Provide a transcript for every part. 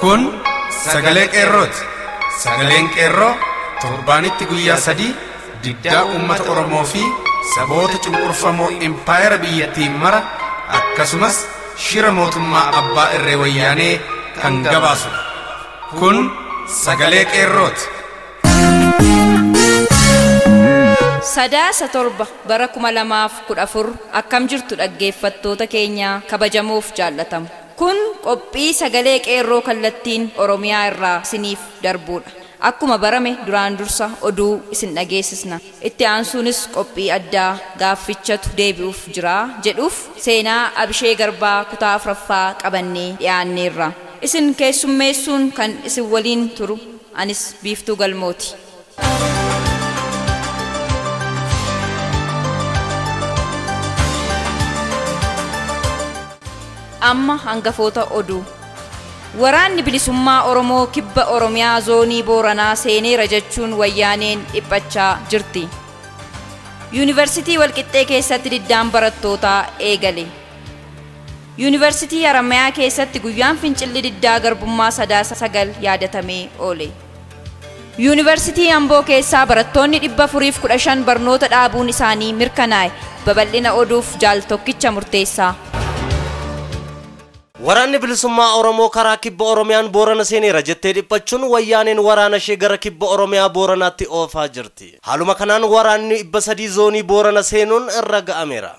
Kun sagalee qeerrooti. Sagaleen qeerroo torbaanitti guyyaa 3 diddaa uummata Oromoo fi saboota cunqurfamoo impaayera biyyattiin mara akkasumas shira mootummaa abbaa irree wayyaanee kan gabaasu. Kun sagalee qeerrooti. Sadaasa torba bara 2014 akkam jirtu dhaggeeffattoota keenya kabajamuuf jaallatamu. Kun qophii sagalee qeerroo kallattiin Oromiyaa irraa isiniif darbuudha. Akkuma barame duraan dursa oduu isin dhageessisna. Itti aansuunis qophii addaa gaaffichatu deebi'uuf jira jedhuuf seenaa Abishee Garbaa kutaa 4ffaa qabannee dhiyaanneerra. Isin keessummeessuun kan isin waliin turu anis Biiftuu Galmooti. Amma hangafoota oduu. Waraanni bilisummaa Oromoo kibba Oromiyaa zoonii Booranaa seeneera jechuun wayyaaneen dhiphachaa jirti. Yuunivarsiitii Walqixxee keessatti diddaan barattootaa eegale. Yuunivarsiitii Harammayaa keessatti guyyaan fincilli diddaa garbummaa Sadaasa 9 yaadatamee oole. Yuunivarsiitii Amboo keessaa barattoonni 415 barnoota dhaabuun isaanii mirkanaa'e. Babal'ina oduuf jaal tokkicha murteessaa. Waraanni bilisummaa Oromoo karaa kibba Oromiyaan Boorana seeneera jettee dhiphachuun wayyaaneen waraana ishee gara kibba Oromiyaa Booranaatti oofaa jirti. Haaluma kanaan waraanni 300 zoonii Boorana seenuun irra ga'ameera.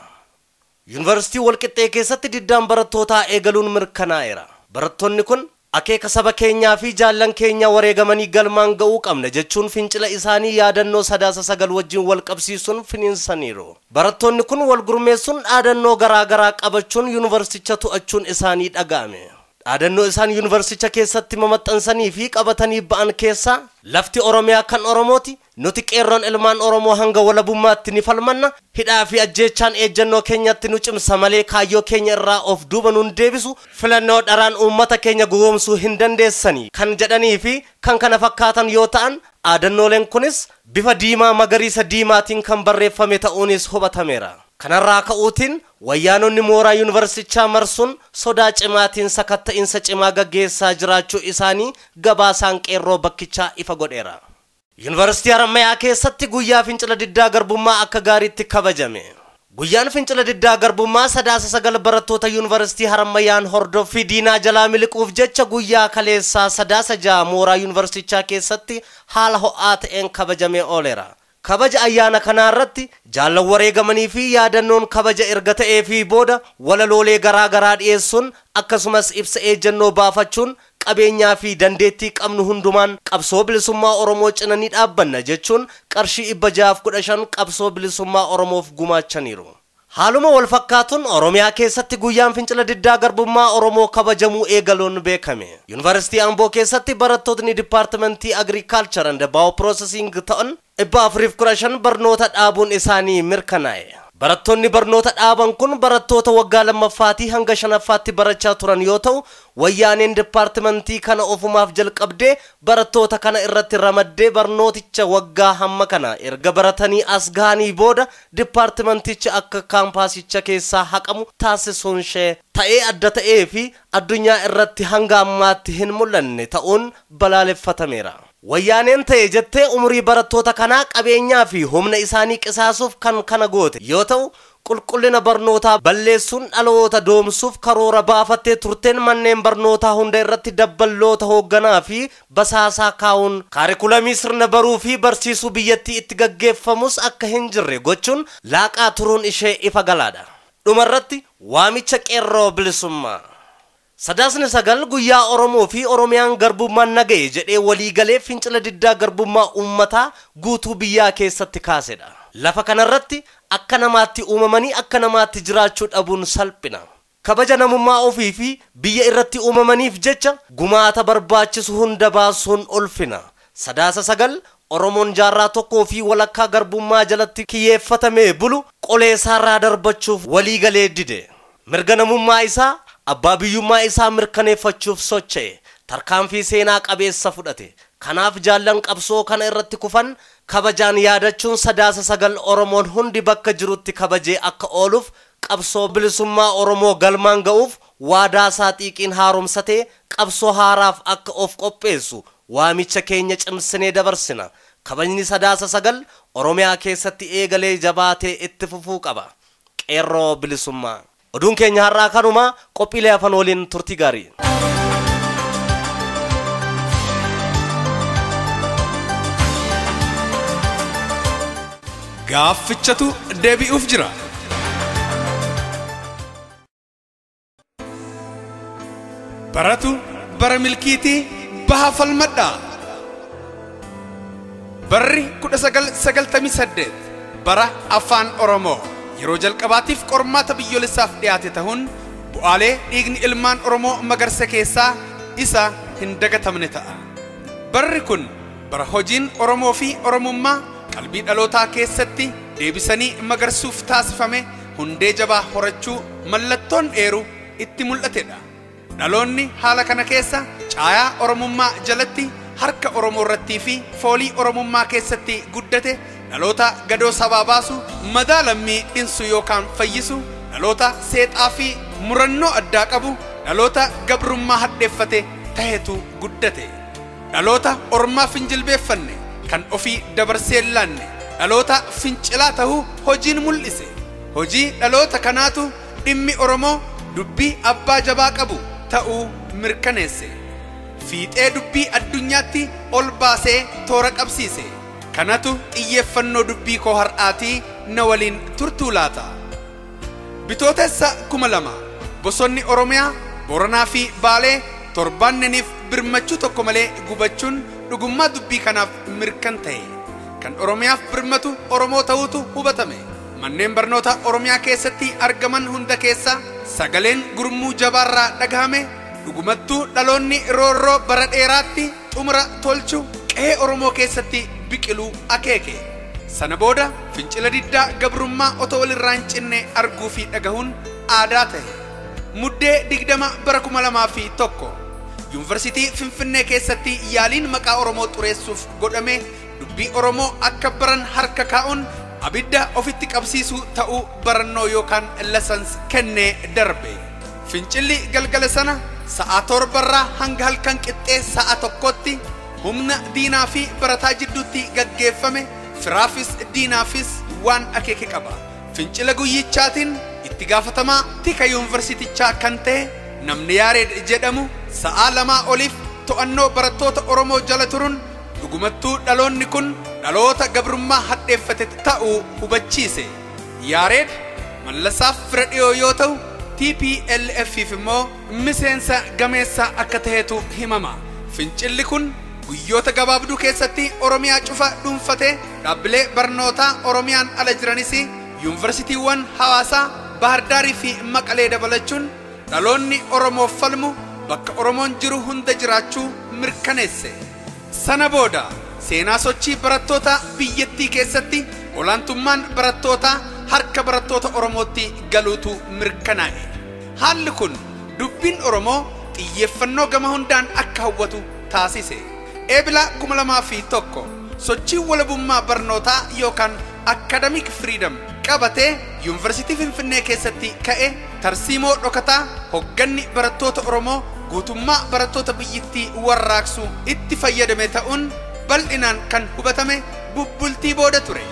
Yuunivarsiitii Walqixxee keessatti diddaan barattootaa eegaluun mirkanaa'eera. Barattoonni kun akeeka saba keenyaa fi jaallan keenya wareegamanii galmaan ga'uu qabna jechuun fincila isaanii yaadannoo Sadaasa 9 wajjin wal qabsiisuun finiinsaniiru. Barattoonni kun wal gurmeessuun dhaadannoo garaagaraa qabachuun yuunivarsiiticha to'achuun isaanii dhaga'ame. Dhaadannoo isaan yuunivarsiiticha keessatti mamaxxansanii fi qabatanii ba'an keessaa lafti Oromiyaa kan Oromooti, nuti qeerroon ilmaan Oromoo hanga walabummaatti ni falmanna, hidhaa fi ajjeechaan ejjennoo keenyatti nu cimsa malee kaayyoo keenya irraa of duuba nuun deebisu, filannoo dharaan uummata keenya gowwoomsuu hin dandeessanii kan jedhanii fi kan kana fakkaatan yoo ta'an, dhaadannooleen kunis bifa diimaa magariisa diimaatiin kan barreeffame ta'uunis hubatameera. Kanarraa ka'uutiin wayyaanonni mooraa yuunivarsiitichaa marsuun sodaa cimaatiin sakatta'insa cimaa gaggeessaa jiraachuu isaanii gabaasaan qeerroo bakkichaa ifa godheera. Yuunivarsiitii Harammayaa keessatti guyyaa fincila diddaa garbummaa akka gaariitti kabajame. Guyyaan fincila diddaa garbummaa Sadaasa 9 barattoota yuunivarsiitii Harammayaan hordoffii diinaa jalaa miliquuf jecha guyyaa kaleessaa Sadaasa 6 mooraa yuunivarsiitichaa keessatti haala ho'aa ta'een kabajamee ooleera. Kabaja ayyaana kanaarratti jaallan wareegamanii fi yaadannoon kabaja erga ta'ee fi booda walaloolee garaagaraa dhiyeessuun akkasumas ibsa ejjennoo baafachuun qabeenyaa fi dandeettii qabnu hundumaan qabsoo bilisummaa Oromoo cina ni dhaabbanna jechuun qarshii 615 qabsoo bilisummaa Oromoof gumaachaniiru. Haaluma wal fakkaatuun Oromiyaa keessatti guyyaan fincila diddaa garbummaa Oromoo kabajamuu eegaluun beekame. Yuunivarsiitii Amboo keessatti barattootni Dipaartimentii Agriculture and Bioprocessing ta'an 415 barnoota dhaabuun isaanii mirkanaa'e. Barattoonni barnoota dhaaban kun barattoota waggaa 2ffaatii hanga 5ffaatti barachaa turan yoo ta'u, wayyaaneen dipaartimentii kana ofumaaf jalqabdee barattoota kana irratti ramaddee barnooticha waggaa hamma kana erga baratanii as gahanii booda dipaartimenticha akka kaampaasicha keessaa haqamu taasisuun ishee ta'ee adda ta'ee fi addunyaa irratti hanga ammaatti hin mul'anne ta'uun balaaleffatameera. Wayyaaneen ta'e jettee umurii barattoota kanaa qabeenyaa fi humna isaanii qisaasuuf kan kana goote yoo ta'u, qulqullina barnootaa balleessuun dhaloota doomsuuf karoora baafattee turteen manneen barnootaa hunda irratti dabballoota hoogganaa fi basaasaa kaa'uun kaarikulamii sirna baruu fi barsiisuu biyyattii itti gaggeeffamus akka hin jirre gochuun laaqaa turuun ishee ifa galaadha. Dhumarratti waamicha qeerroo bilisummaa. Sadaasni 9 guyyaa Oromoo fi Oromiyaan garbummaan naga'e jedhee walii galee fincila diddaa garbummaa uummataa guutuu biyyaa keessatti kaasedha. Lafa kanarratti akka namaatti uumamanii akka namaatti jiraachuu dhabuun salphina. Kabaja namummaa ofii fi biyya irratti uumamaniif jecha gumaata barbaachisu hunda baasuun ulfina. Sadaasa 9 Oromoon jaarraa tokkoo fi walakkaa garbummaa jalatti kiyyeeffatamee bulu qolee isaarraa darbachuuf walii galee dide. Mirga namummaa isaa abbaa biyyummaa isaa mirkaneeffachuuf socho'e tarkaanfii seenaa qabeessa fudhate. Kanaaf jaallan qabsoo kana irratti kufan kabajaan yaadachuun Sadaasa 9 Oromoon hundi bakka jirutti kabajee akka ooluuf qabsoo bilisummaa Oromoo galmaan ga'uuf waadaa isaa xiiqiin haaromsatee qabsoo haaraaf akka of qopheessu waamicha keenya cimsinee dabarsina. Kabajni Sadaasa Sagal Oromiyaa keessatti eegalee jabaatee itti fufuu qaba. Qeerroo bilisummaa. Oduun keenya har'aa kanuma, qophiilee afaan waliin turtii gaarii. Gaaffichatu deebi'uuf jira. Baratu bara milkiitii baha falmadhaa. Barri 1998 bara afaan Oromoo yeroo jalqabaatiif qormaata biyyoolessaaf dhiyaate ta'uun bu'aalee dhiigni ilmaan Oromoo magarsa keessaa isa hin dagatamne ta'a. Barri kun bara hojiin Oromoo fi Oromummaa qalbii dhalootaa keessatti deebisanii magarsuuf taasifame hundee jabaa horachuu mallattoon dheeru itti mul'atedha. Dhaloonni haala kana keessa caayaa Oromummaa jalatti harka Oromoo irrattii fi foolii Oromummaa keessatti guddate dhaloota gadoo sabaa baasu madaa lammii dhinsu yookaan fayyisu dhaloota seexaa fi murannoo addaa qabu dhaloota gabrummaa hadheeffate tahetu guddate dhaloota ormaa finjilbeeffanne kan ofii dabarsee laanne dhaloota fincilaa tahuu hojiin mul'ise hojii dhaloota kanaatu dhimmi Oromoo dubbii abbaa jabaa qabu ta'uu mirkaneesse fiixee dubbii addunyaatti ol baasee toora qabsiise kanatu xiyyeeffannoo dubbii koo har'aatii na waliin turtuu laata. Bitootessa 2000 bosonni Oromiyaa Booranaa fi Baalee torbaanneniif birmachuu tokko malee gubachuun dhugummaa dubbii kanaaf mirkan ta'e kan Oromiyaaf birmatu Oromoo ta'uutu hubatame. Manneen barnoota Oromiyaa keessatti argaman hunda keessa sagaleen gurmuu jabaarraa dhagahame dhugumattuu dhaloonni roorroo bara dheeraatti xumura tolchu qe'ee Oromoo keessatti biqiluu akeeke. Sana booda fincila diddaa gabrummaa otoo walirraa hin cinne arguu fi dhagahuun aadaa ta'e. Muddee 20 bara 2001 Yuunivarsiitii Finfinnee keessatti yaaliin maqaa Oromoo xureessuuf godhame dubbii Oromoo akka baran harka kaa'uun abidda ofitti qabsiisuu ta'uu barannoo yookaan lessons kennee darbe. Fincilli galgala sana sa'a 7 hanga halkan qixxee sa'a 1tti humna diinaa fi barataa jidduutti gaggeeffame firaafis diinaafis waan akeeke qaba. Fincila guyyichaatiin itti gaafatamaa tika yuunivarsiitichaa kan ta'e namni Yaareed jedhamu sa'a 2 oliif to'annoo barattoota Oromoo jala turuun dhugumattuu dhaloonni kun dhaloota gabrummaa hadheeffate ta'uu hubachiise. Yaareed mallasaaf fira dhiyoo yoo ta'u TPLFif immoo miseensa gameessa akka ta'etu himama. Fincilli kun guyyoota gabaabduu keessatti Oromiyaa cufa dhuunfatee dhaabbilee barnootaa Oromiyaan ala jiranis yuunivarsiitiiwwan Hawaasaa, Baahardaarii fi Maqalee dabalachuun dhaloonni Oromoof falmu bakka Oromoon jiru hunda jiraachuu mirkaneesse. Sana booda seenaa sochii barattoota biyyattii keessatti olaantummaan barattootaa harka barattoota Oromootti galuutu mirkanaa'e. Haalli kun dubbiin Oromoo xiyyeeffannoo gama hundaan akka hawwatu taasise. Eebila 2001 sochii walabummaa barnootaa yookaan academic freedom qabatee yuunivarsiitii Finfinnee keessatti ka'e tarsiimoo dhokataa hogganni barattoota Oromoo guutummaa barattoota biyyattii warraaqsu itti fayyadame ta'uun bal'inaan kan hubatame bubbultii booda ture.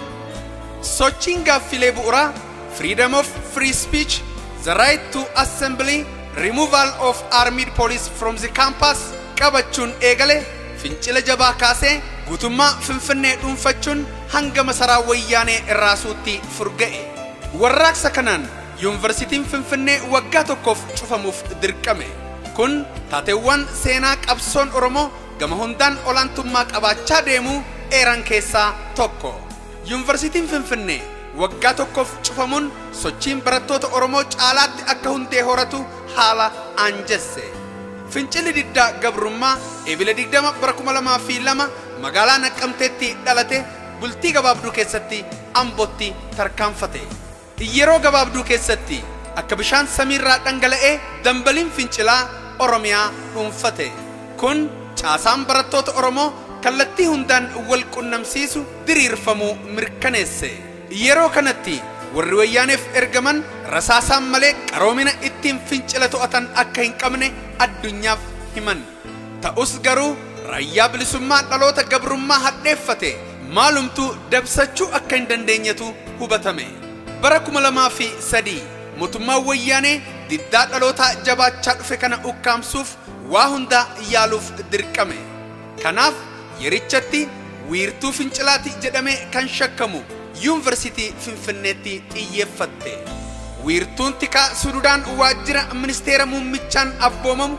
Sochiin gaaffilee bu'uuraa freedom of free speech, the right to assembly, removal of armed police from the campus qabachuun eegale fincila jabaa kaasee guutummaa Finfinnee dhuunfachuun hanga masaraa wayyaanee irraasuutti furga'e. Warraaqsa kanaan yuunivarsiitiin Finfinnee waggaa tokkoof cufamuuf dirqame. Kun taateewwan seenaa qabsoon Oromoo gama hundaan olaantummaa qabaachaa deemuu eeran keessaa tokko. Yuunivarsiitiin Finfinnee waggaa tokkoof cufamuun sochiin barattoota Oromoo caalaatti akka hundee horatu haala anjesse. Fincilli diddaa gabrummaa eebila 20 bara 2002 magaalaa Naqqamteetti dhalate bultii gabaabduu keessatti Ambootti tarkaanfate. Yeroo gabaabduu keessatti akka bishaan samiirraa dhangala'ee dambaliin fincilaa Oromiyaa dhuunfate. Kun caasaan barattoota Oromoo kallattii hundaan wal qunnamsiisu diriirfamuu mirkaneesse. Yeroo kanatti warri wayyaaneef ergaman rasaasaan malee qaroomina ittiin fincila to'atan akka hin qabne addunyaaf himan. Ta'us garuu raayyaa bilisummaa dhaloota gabrummaa hadheeffate maalumtuu dabsachuu akka hin dandeenyetu hubatame. Bara 2003 mootummaan wayyaanee diddaa dhalootaa jabaachaa dhufe kana ukkaamsuuf waa hunda yaaluuf dirqame. Kanaaf yerichatti wiirtuu fincilaati jedhamee kan shakkamu yuunivarsiitii Finfinneetti xiyyeeffatte. Wiirtuun tikaa Sududaan waajjira ministeera muummichaan abboomamu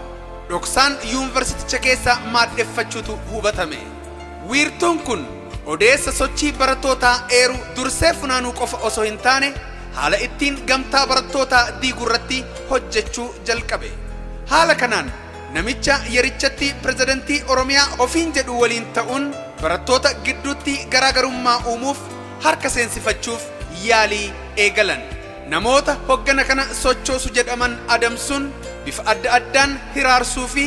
dhoksaan yuunivarsiiticha keessa maaddeeffachuutu hubatame. Wiirtuun kun odeessa sochii barattootaa eeru dursee funaanuu qofa osoo hin taane haala ittiin gamtaa barattootaa diigurratti hojjechuu jalqabe. Haala kanaan namicha yerichatti pirezidantii Oromiyaa ofiin jedhu waliin ta'uun barattoota gidduutti garaagarummaa uumuuf harka seensifachuuf yaalii eegalan. Namoota hoggana kana sochoosu jedhaman adamsuun bifa adda addaan hiraarsuu fi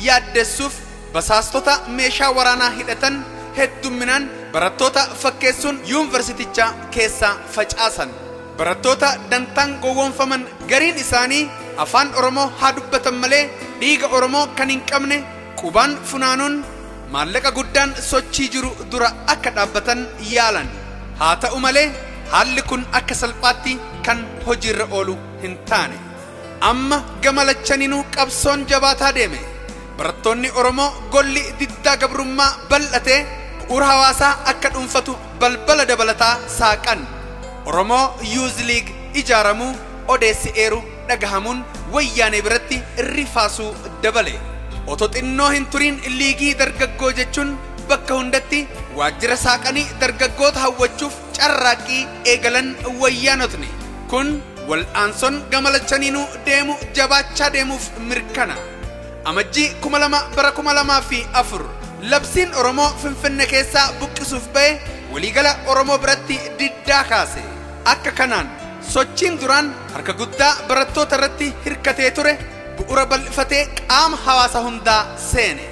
yaaddessuuf basaastota meeshaa waraanaa hidhatan heddumminaan barattoota fakkeessuun yuunivarsiiticha keessa facaasan. Barattoota dantaan gowwoomfaman gariin isaanii afaan Oromoo haa dubbatan malee dhiiga Oromoo kan hin qabne qubaan funaanuun maallaqa guddaan sochii jiru dura akka dhaabbatan yaalan. Haa ta'u malee haalli kun akka salphaatti kan hojiirra oolu hin taane. Amma gama lachaninuu qabsoon jabaataa deeme. Barattoonni Oromoo golli diddaa gabrummaa bal'atee bu'uura hawaasaa akka dhuunfatu balbala dabalataa saaqan. Oromoo Youth League ijaaramuu odeessi eeru dhagahamuun wayyaanee biratti rifaasuu dabale. Otoo xinnoo hin turiin liigii dargaggoo jechuun bakka hundatti waajjira saaqanii dargaggoota hawwachuuf carraaqqii eegalan wayyaanotni. Kun wal'aansoon gama lachaniinuu deemu jabaachaa deemuuf mirkana. Amajjii 2004 labsiin Oromoo Finfinnee keessaa buqqisuuf ba'e waliigala Oromoo biratti diddaa kaase. Akka kanaan sochiin duraan harka guddaa barattoota irratti hirkatee ture bu'uura bal'ifatee qaama hawaasa hundaa seene.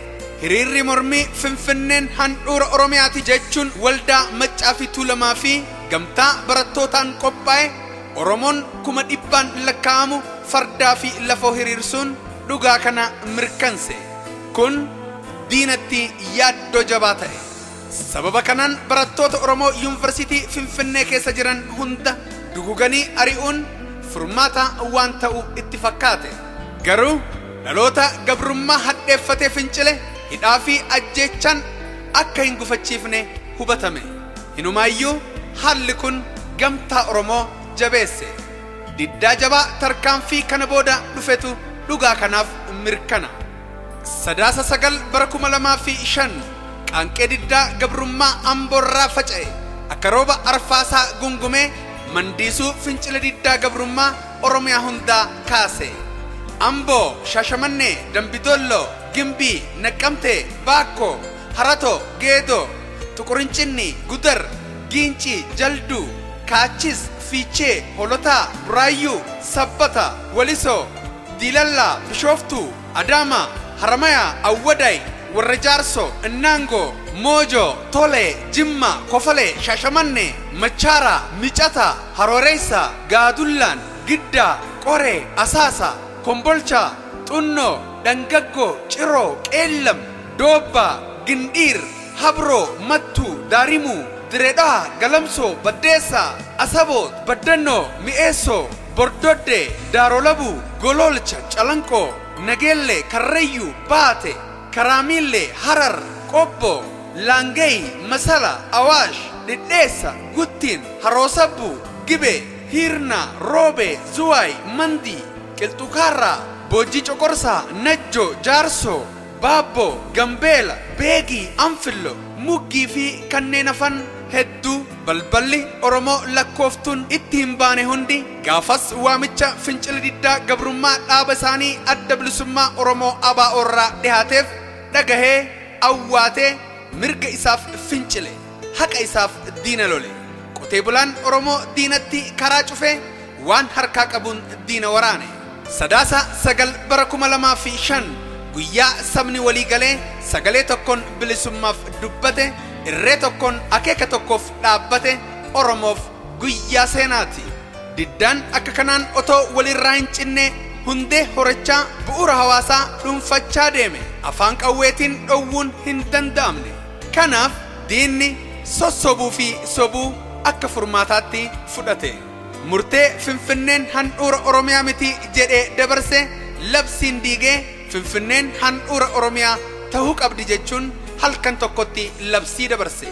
Hiriirri mormii Finfinneen handhuura Oromiyaati jechuun waldaa Maccaa fi Tuulamaa fi gamtaa barattootaan qophaa'e Oromoon 100,000 lakkaa'amu fardaa fi lafoo hiriirsuun dhugaa kana mirkanse. Kun diinatti yaaddoo jabaa ta'e. Sababa kanaan barattoota Oromoo yuunivarsiitii Finfinnee keessa jiran hunda duguganii ari'uun furmaata waan ta'u itti fakkaate. Garuu dhaloota gabrummaa hadheeffatee fincile hidhaa fi ajjeechaan akka hin gufachiifne hubatame. Hinumaayyuu haalli kun gamtaa Oromoo jabeesse. Diddaa jabaa tarkaanfii kana booda dhufetu dhugaa kanaaf mirkana. Sadaasa 9 bara 2005 qaanqee diddaa gabrummaa Amboorraa faca'e akka rooba arfaasaa gungumee mandiisuu fincila diddaa gabrummaa Oromiyaa hundaa kaase. Amboo, Shaashamannee, Dambidolloo, Gimbii, Naqqamtee, Baakoo, Haratoo, Geedoo, Tuqurincinni, Gudar, Giincii, Jalduu, Kaachis, Fiichee, Holotaa, Buraayyuu, Sabbata, Walisoo, Diilallaa, Bishooftuu, Adaamaa, Haramayaa, Awwadaay, warra Jaarsoo, Innaangoo, Moojoo, Tolee, Jimma, Kofalee, Shaashamannee, Machaaraa, Micataa, Harooreessaa, Gaadullaan, Giddaa, Qoree, Asaasaa, Kombolchaa, Xunnoo, Dangaggoo, Ciroo, Qeellam, Doobbaa, Gindhiir, Habroo, Mattuu, Daarimuu, Direedhaa, Galamsoo, Baddeessaa, Asaboot, Baddannoo, Mi'eessoo, Bordoddee, Daarolabuu, Gololcha, Calanqoo, Nageellee, Karrayyuu, Baate, Karaamiillee, Harar, Qobboo, Laangee, Masala, Awaash, Dhidheessa, Guttiin, Haroosabbuu, Gibee, Hiirnaa, Roobee, Zuwaay, Mandii, Qilxukaarraa, Boojjii Coqorsaa, Najjoo, Jaarsoo, Baabboo, Gambeela, Beegii, Anfillo, Muggii fi kanneen hafan hedduu balballi Oromoo lakkooftuun itti hin baane hundi gaafas waamicha fincila diddaa gabrummaa dhaaba isaanii adda bilisummaa Oromoo ABO'rraa dhihaateef dhagahee awwaatee mirga isaaf fincile haqa isaaf diina lole. Qotee bulaan Oromoo diinatti karaa cufee waan harkaa qabuun diina waraane. Sadaasa 9 bara 2005 guyyaa sabni walii galee sagalee tokkoon bilisummaaf dubbate irree tokkoon akeeka tokkoof dhaabbate Oromoof guyyaa seenaati. diddaan akka kanaan otoo walirraa hin cinne hundee horachaa bu'uura hawaasaa dhuunfachaa deeme afaan qawweetiin dhowwuun hin danda'amne. Kanaaf diinni sossobuu fi sobuu akka furmaataatti fudhate. Murtee Finfinneen handhuura Oromiyaa miti jedhee dabarse labsiin diigee Finfinneen handhuura Oromiyaa ta'uu qabdi jechuun halkan tokkotti labsii dabarse.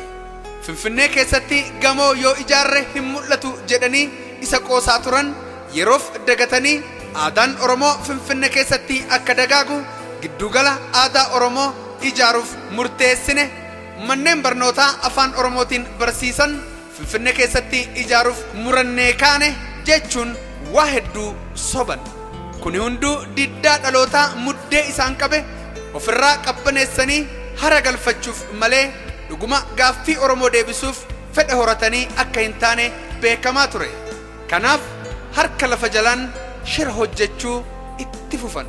Finfinnee keessatti gamoo yoo ijaarre hin mul'atu jedhanii isa qoosaa turan yeroof dagatanii aadaan Oromoo Finfinnee keessatti akka dagaagu giddugala aadaa Oromoo ijaaruuf murteessine. Manneen barnootaa afaan Oromootiin barsiisan Finfinnee keessatti ijaaruuf murannee kaane jechuun waa hedduu soban. Kuni hunduu diddaa dhalootaa muddee isaan qabe ofirraa qabbaneessanii hara galfachuuf malee dhuguma gaaffii Oromoo deebisuuf fedha horatanii akka hin taane beekamaa ture. Kanaaf harka lafa jalaan shira hojjechuu itti fufan.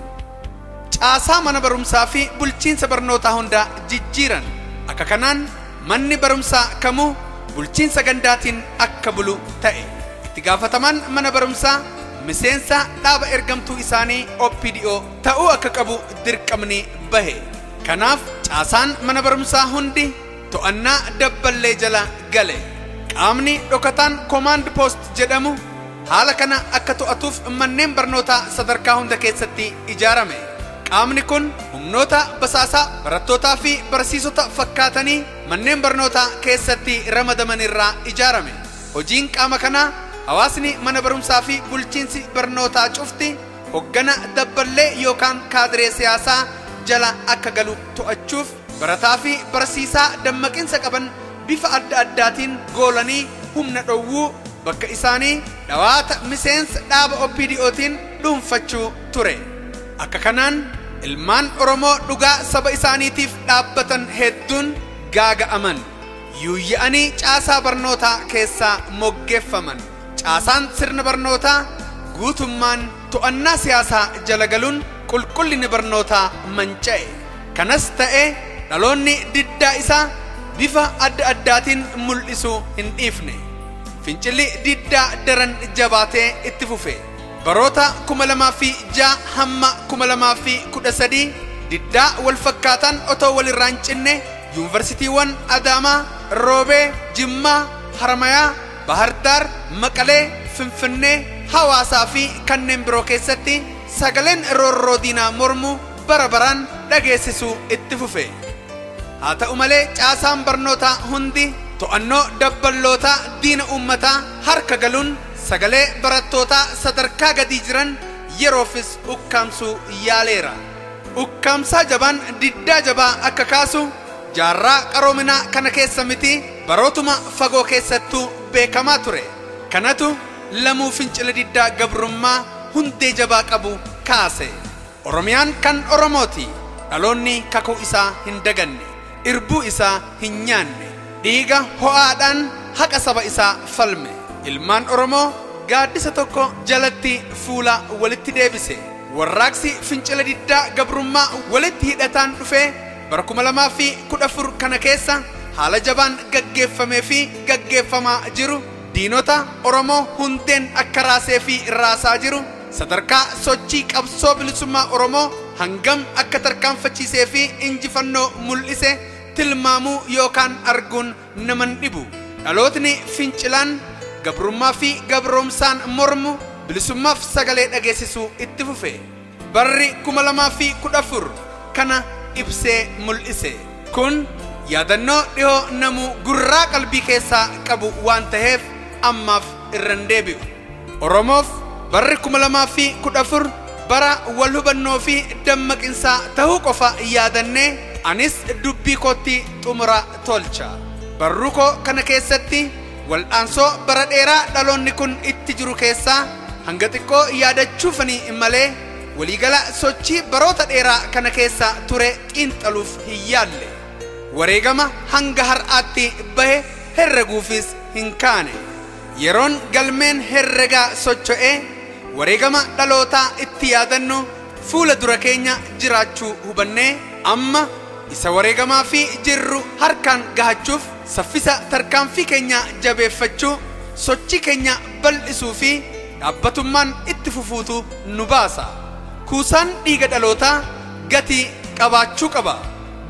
Caasaa mana barumsaa fi bulchiinsa barnootaa hundaa jijjiiran. Akka kanaan manni barumsaa kamuu bulchiinsa gandaatiin akka bulu ta'e. Itti gaafatamaan mana barumsaa miseensa dhaaba ergamtuu isaanii OPDO ta'uu akka qabu dirqamni bahe. Kanaaf caasaan mana barumsaa hundi to'annaa dabballee jala gale. Qaamni dhokataan command post jedhamu haala kana akka to'atuuf manneen barnootaa sadarkaa hunda keessatti ijaarame. Qaamni kun humnoota basaasaa barattootaa fi barsiisota fakkaatanii manneen barnootaa keessatti ramadaman irraa ijaarame. Hojiin qaama kanaa hawaasni mana barumsaa fi bulchiinsi barnootaa cufti hoggana dabballee yookaan kaadiree siyaasaa jala akka galu to'achuuf barataa fi barsiisaa dammaqinsa qaban bifa adda addaatiin goolanii humna dhowwuu bakka isaanii dhawaata miseensa dhaaba OPDOtiin dhuunfachuu ture. Akka kanaan ilmaan Oromoo dhugaa saba isaaniitiif dhaabbatan hedduun gaaga'aman. Yuuyya'anii caasaa barnootaa keessaa moggeeffaman. Caasaan sirna barnootaa guutummaan to'annaa siyaasaa jala galuun qulqullinni barnootaa manca'e. Kanas ta'ee dhaloonni diddaa isaa bifa adda addaatiin mul'isuu hin dhiifne. Fincilli diddaa daran jabaatee itti fufe. Baroota 2006 hamma 2013 diddaa wal fakkaatan otoo walirraa hin cinne yuunivarsiitiiwwan Adaamaa, Roobee, Jimmaa, Haramayaa, Bahardaar, Maqalee, Finfinnee, Hawaasaa fi kanneen biroo keessatti sagaleen roorroo diinaa mormu bara baraan dhageessisuu itti fufe. Haa ta'u malee caasaan barnootaa hundi to'annoo dabballootaa diina uummataa harka galuun sagalee barattootaa sadarkaa gadii jiran yeroofis ukkaamsuu yaaleera. Ukkaamsaa jabaan diddaa jabaa akka kaasu jaarraa qaroominaa kana keessa miti barootuma fagoo keessattuu beekamaa ture. Kanatu lamuu fincila diddaa gabrummaa hundee jabaa qabu kaase. Oromiyaan kan Oromooti. Dhaloonni kakuu isaa hin daganne. Irbuu isaa hin nyaanne. Dhiiga ho'aadhaan haqa saba isaa falme. Ilmaan Oromoo gaaddisa tokko jalatti fuula walitti deebise. Warraaqsi fincila diddaa gabrummaa walitti hidhataan dhufee bara 2014 kana keessa haala jabaan gaggeeffamee fi gaggeeffamaa jiru diinota Oromoo hundeen akka raasee fi raasaa jiru sadarkaa sochii qabsoo bilisummaa Oromoo hangam akka tarkaanfachiisee fi injifannoo mul'ise tilmaamuu yookaan arguun naman dhibu. Dhalootni fincilaan gabrummaa fi gabroomsaan mormu bilisummaaf sagalee dhageessisuu itti fufe. Barri 2014 kana ibsee mul'ise. Kun yaadannoo dhihoo namuu gurraa qalbii keessaa qabu waan ta'eef ammaaf irran deebi'u. Oromoof barri 2014 bara wal hubannoo fi dammaqinsaa ta'uu qofa yaadannee anis dubbii kootti xumura tolcha. Barruu koo kana keessatti wal'aansoo bara dheeraa dhaloonni kun itti jiru keessaa hanga xiqqoo yaadachuufanii malee waliigala sochii baroota dheeraa kana keessa ture xiinxaluuf hin yaalle. Wareegama hanga har'aatti bahe herreguufis hin kaane. Yeroon galmeen herregaa socho'ee wareegama dhalootaa itti yaadannu fuula dura keenya jiraachuu hubannee amma isa wareegamaa fi jirru harkaan gahachuuf saffisa tarkaanfii keenya jabeeffachuu sochii keenya bal'isuu fi dhaabbatummaan itti fufuutu nu baasa. Kuusaan dhiiga dhalootaa gatii qabaachuu qaba.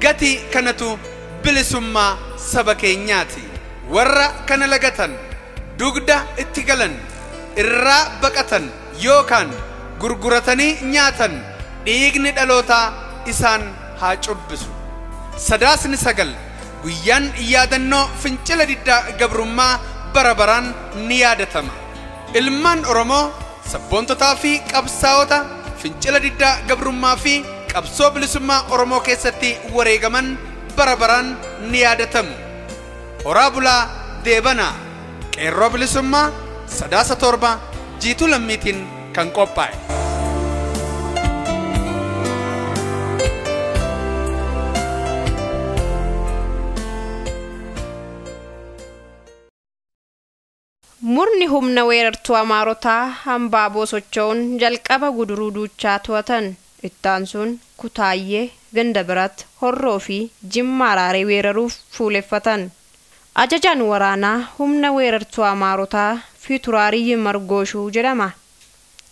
Gatii kanatu bilisummaa saba keenyaati. Warra kana lagatan, dugda itti galan, irraa baqatan yookaan gurguratanii nyaatan dhiigni dhalootaa isaan haa cubbisu. Sadaasni 9 guyyaan yaadannoo fincila diddaa gabrummaa bara baraan ni yaadatama. Ilmaan Oromoo sabboontotaa fi qabsaa'ota fincila diddaa gabrummaa fi qabsoo bilisummaa Oromoo keessatti wareegaman bara baraan ni yaadatamu. Horaa bulaa deebanaa. Qeerroo bilisummaa Sadaasa 7 Jiituu Lammiitiin kan qophaa'e. Murni humna weerartuu Amaarotaa hambaa bosochoon jalqaba guduruu duuchaa to'atan. Ittaansuun Kutaayyee, Ganda Birat, Horroo fi Jimmaa Araaree weeraruuf fuuleffatan. Ajajaan waraanaa humna weerartuu Amaarotaa Fiituraarii Margooshuu jedhama.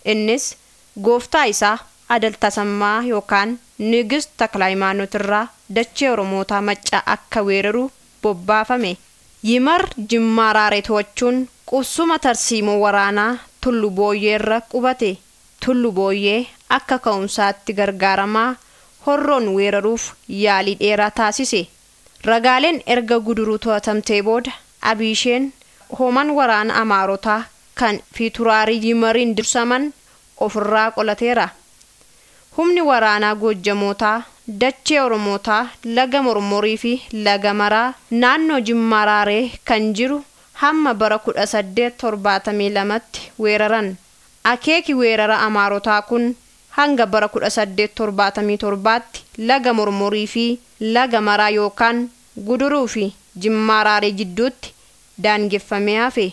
Innis gooftaa isaa Adal Tasammaa yookaan Nigist Taklaayimaanot irraa dachee Oromootaa Maccaa akka weeraru bobbaafame. Yimar Jimmaa Araaree to'achuun qubsuma tarsiimoo waraanaa Tullu Booyyee irra qubate. Tullu Booyyee akka ka'umsaatti gargaaramaa Horroon weeraruuf yaalii dheeraa taasise. Ragaaleen erga guduruu to'atamtee booda Abiisheen hooman waraana Amaarotaa kan Fiituraarii Yimariin dursaman ofirraa qolateera. Humni waraanaa Goojjamootaa dachee Oromootaa laga Mormorii fi laga Maraa naannoo Jimmaa Araaree kan jiru hamma bara 1872tti weeraran. Akeeki weerara Amaarotaa kun hanga bara 1877tti laga Mormorii fi laga Maraa yookaan guduruu fi Jimmaa Araaree jidduutti daangeffamee hafe.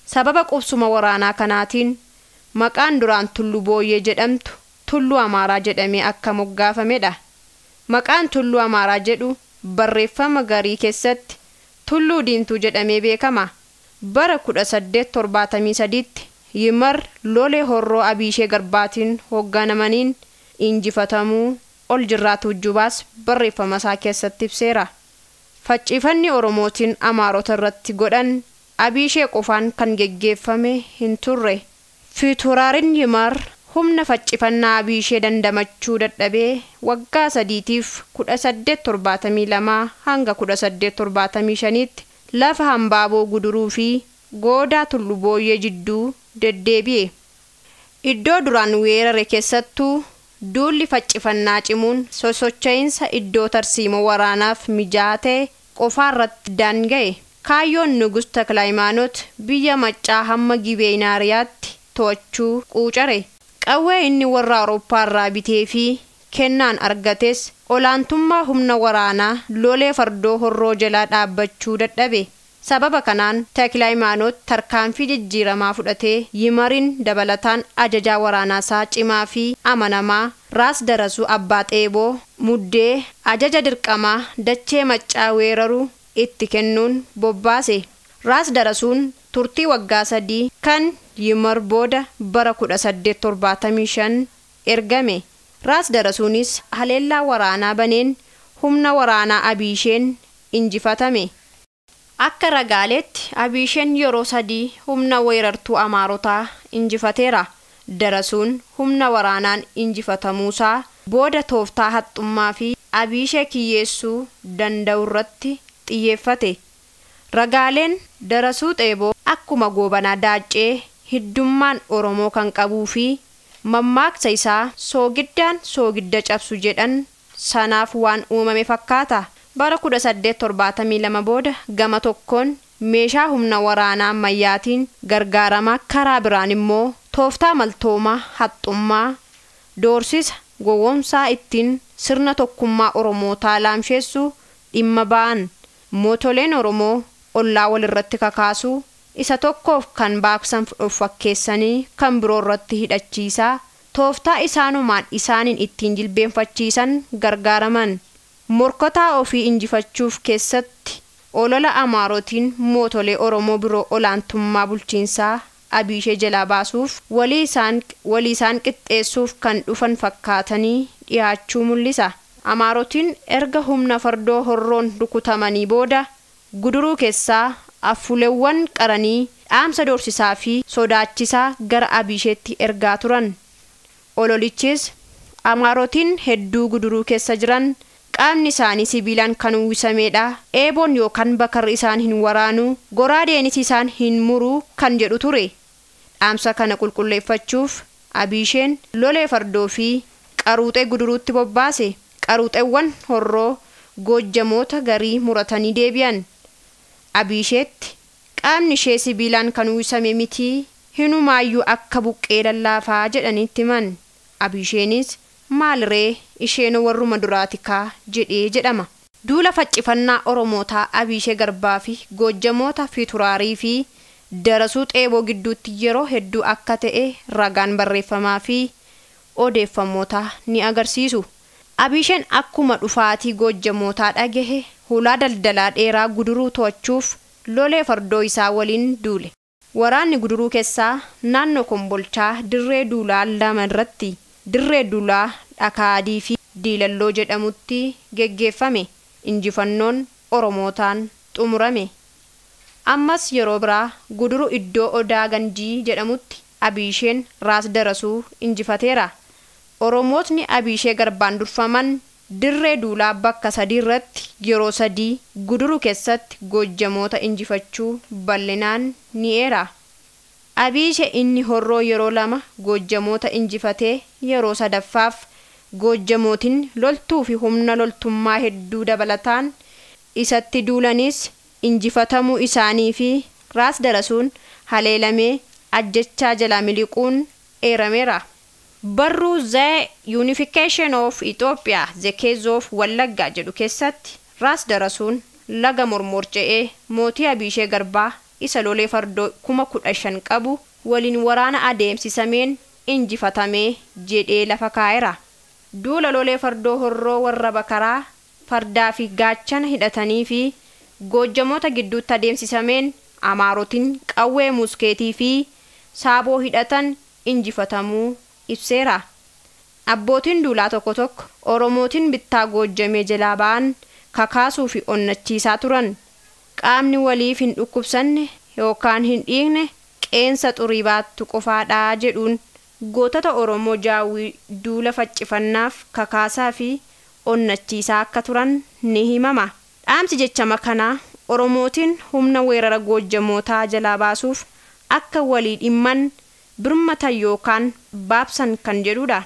Sababa qubsuma waraanaa kanaatiin maqaan duraan Tullu Booyyee jedhamtu Tullu Amaaraa jedhamee akka moggaafamedha. Maqaan Tullu Amaaraa jedhu barreeffama garii keessatti Tulluu Diimtuu jedhamee beekama. Bara 1873tti Yimar lolee Horroo Abiishee Garbaatiin hoogganamaniin injifatamuu ol jirraa Tuujjubaas barreeffama isaa keessatti ibseera. Faccifanni Oromootiin Amaarota irratti godhan Abiishee qofaan kan geggeeffame hin turre. Fiituraariin Yimar humna faccifannaa Abiishee dandamachuu dadhabee waggaa 3tiif 1872 hanga 1875tti lafa hambaaboo guduruu fi goodaa Tullu Booyyee jidduu deddeebi'e. Iddoo duraan weerare keessattuu duulli faccifannaa cimuun sosocha'iinsa iddoo tarsiimoo waraanaaf mijaatee qofaarratti daanga'e. Kaayyoon Nugust Taklaayimaanot biyya Maccaa hamma Gibeenaariyaatti to'achuu quucare. Qawwee inni warra Awurooppaa irraa bitee fi kennaan argates olaantummaa humna waraanaa lolee fardoo Horroo jalaa dhaabbachuu dadhabe. Sababa kanaan Taklaayimaanot tarkaanfii jijjiiramaa fudhatee Yimariin dabalataan ajajaa waraanaasaa cimaa fi amanamaa Raas Darasuu Abbaa Xeeboo muddee ajaja dirqamaa dachee Maccaa weeraru itti kennuun bobbaase. Raas Darasuun turtii waggaa 3 kan Yimar booda bara 1875 ergame. Raas Darasuunis haleellaa waraanaa baneen humna waraanaa Abiisheen injifatame. Akka ragaaleetti Abiisheen yeroo 3 humna weerartuu Amaarotaa injifateera. Darasuun humna waraanaan injifatamuusaa booda tooftaa haxxummaa fi Abiishee kiyyeessuu danda'u irratti xiyyeeffate. Ragaaleen Darasuu Xeeboo akkuma goobanaa daaccee hiddummaan Oromoo kan qabuu fi mammaaksa isaa soogiddaan soogidda cabsu jedhan sanaaf waan uumame fakkaata. Bara 1872 booda gama tokkoon meeshaa humna waraanaa ammayyaatiin gargaaramaa karaa biraan immoo tooftaa maltoomaa haxxummaa doorsisa gowwoomsaa ittiin sirna tokkummaa Oromootaa laamsheessuu dhimma ba'an. Mootoleen Oromoo ollaa walirratti kakaasuu isa tokkoof kan baaksan of fakkeessanii kan biroo irratti hidhachiisaa tooftaa isaanumaan isaaniin ittiin jilbeenfachiisan gargaaraman. Morkotaa ofii injifachuuf keessatti olola Amaarotiin mootolee Oromoo biroo olaantummaa bulchiinsaa Abiishee jalaa baasuuf walii isaan qixxeessuuf kan dhufan fakkaatanii dhiyaachuu mul'isa. Amaarotiin erga humna fardoo horroon rukutamanii booda guduruu keessaa affuleewwan qaranii dhaamsa doorsisaa fi sodaachisaa gara Abiisheetti ergaa turan. Ololichis Amaarotiin hedduu guduruu keessa jiran qaamni isaanii sibiilaan kan uwwisameedha. Eeboon yookaan bakarri isaan hin waraanu, goraadeenis isaan hin muruu kan jedhu ture. Dhaamsa kana qulqulleeffachuuf Abiisheen lolee fardoo fi qaruuxee guduruutti bobbaase. Qaruuxeewwan horroo goojjamoota garii muratanii deebi'an. Abiisheetti qaamni ishee sibiilaan kan uwwisame miti, hinumaayyuu akka buqqee lallaafaa jedhanitti himan. Abiisheenis maaliree isheen warruma duraatikaa jedhee jedhama. Duula faccifannaa Oromootaa Abiishee Garbaa fi goojjamoota Fituraarii fi Darasuu Xeeboo gidduutti yeroo hedduu akka ta'e ragaan barreeffamaa fi odeeffamoota ni agarsiisu. Abiisheen akkuma dhufaatii goojjamootaa dhagahe hulaa daldalaa dheeraa guduruu to'achuuf lolee fardoo isaa waliin duule. Waraanni guduruu keessaa naannoo Kombolchaa dirree duulaa lama irratti dirree duulaa Dhakaadii fi Diilalloo jedhamutti geggeeffame. Injifannoon Oromootaan xumurame. Ammas yeroo biraa guduruu iddoo Odaa Ganjii jedhamutti Abiisheen Raas Darasuu injifateera. Oromootni Abiishee Garbaan durfaman dirree duulaa bakka 3 irratti yeroo 3 guduruu keessatti goojjamoota injifachuu bal'inaan ni eera. Abiishee inni horroo yeroo 2 goojjamoota injifatee yeroo 3ffaaf goojjamootiin loltuu fi humna loltummaa hedduu dabalataan isatti duulanis injifatamuu isaanii fi Raas Darasuun haleelamee ajjechaa jalaa miliquun eerameera. Barruu The Unification of Ethiopia The Case of Wallagga jedhu keessatti Raas Darasuun laga mormorce'ee mootii Abiishee Garbaa isa lolee fardoo 15,000 qabu waliin waraana adeemsisameen injifatamee jedhee lafa kaa'eera. Duula lolee fardoo horroo warra bakaraa fardaa fi gaachana hidhatanii fi goojjamoota gidduutti adeemsisameen Amaarotiin qawwee muskeetii fi saaboo hidhatan injifatamuu ibseera. Abbootiin duulaa tokko tokko Oromootiin bittaa goojjamee jalaa ba'an kakaasuu fi onnachiisaa turan. Qaamni waliif hin dhukkubsanne yookaan hin dhiigne qeensa xurii baattu qofaadhaa jedhuun gootota Oromoo jaawii duula faccifannaaf kakaasaa fi onnachiisaa akka turan ni himama. Dhaamsi jechama kanaa Oromootiin humna weerara goojjamootaa jalaa baasuuf akka walii dhimman birmatan yookaan baabsan kan jedhudha.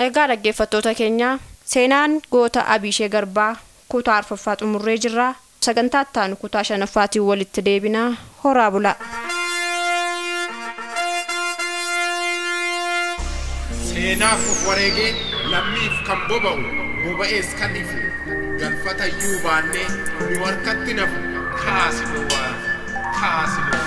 Egaa dhaggeeffattoota keenya seenaan goota Abiishee Garbaa kutaa 4ffaa xumurree jirra. Sagantaa ittaanu kutaa 5ffaatiin walitti deebinaa. Horaa bulaa. Seenaaf of wareegee lammiif kan boba'u boba'ees kan ifu galfatayyuu baannee nu harkatti nafu kaasi bobaa kaasi bobaa.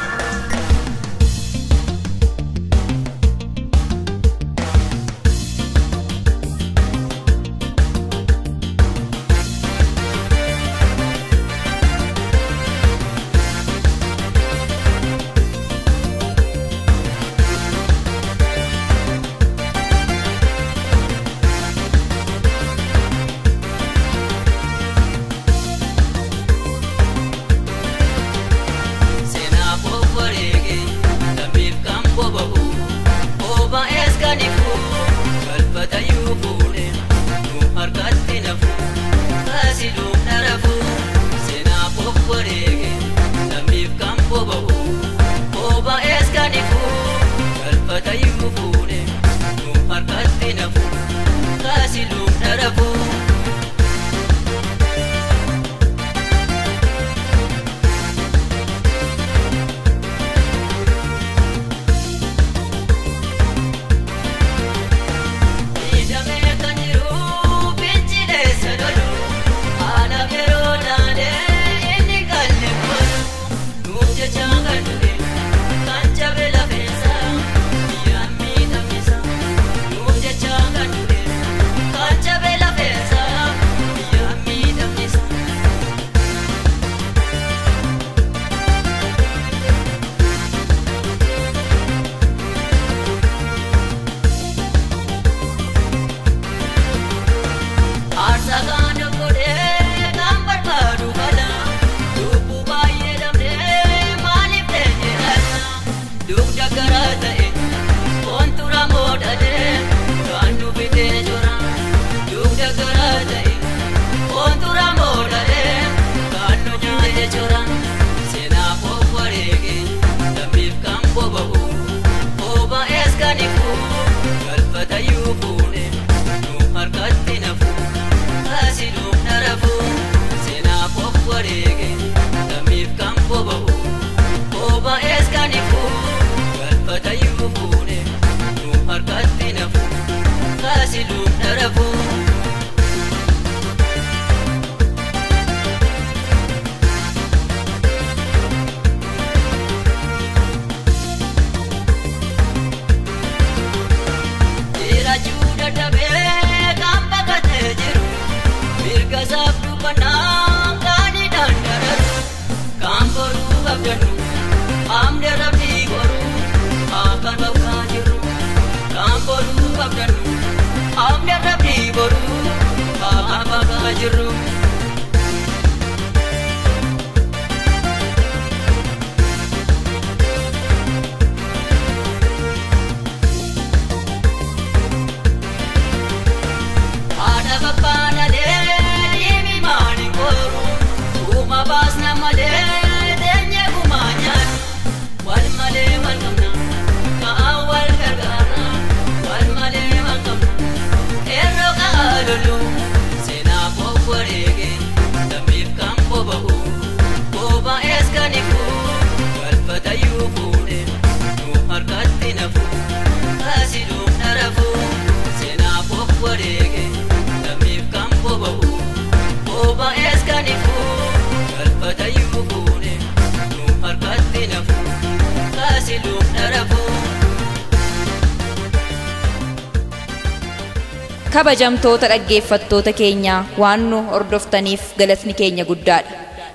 Kabajamtoota dhaggeeffattoota keenya waan nu hordoftaniif galatni keenya guddaadha.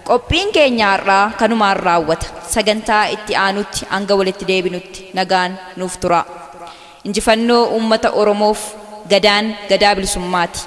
Qophiin keenya har'aa kanumaan raawwata. Sagantaa itti aanutti hanga walitti deebinutti nagaan nuuf tura. Injifannoo uummata Oromoof. Gadaan gadaa bilisummaati.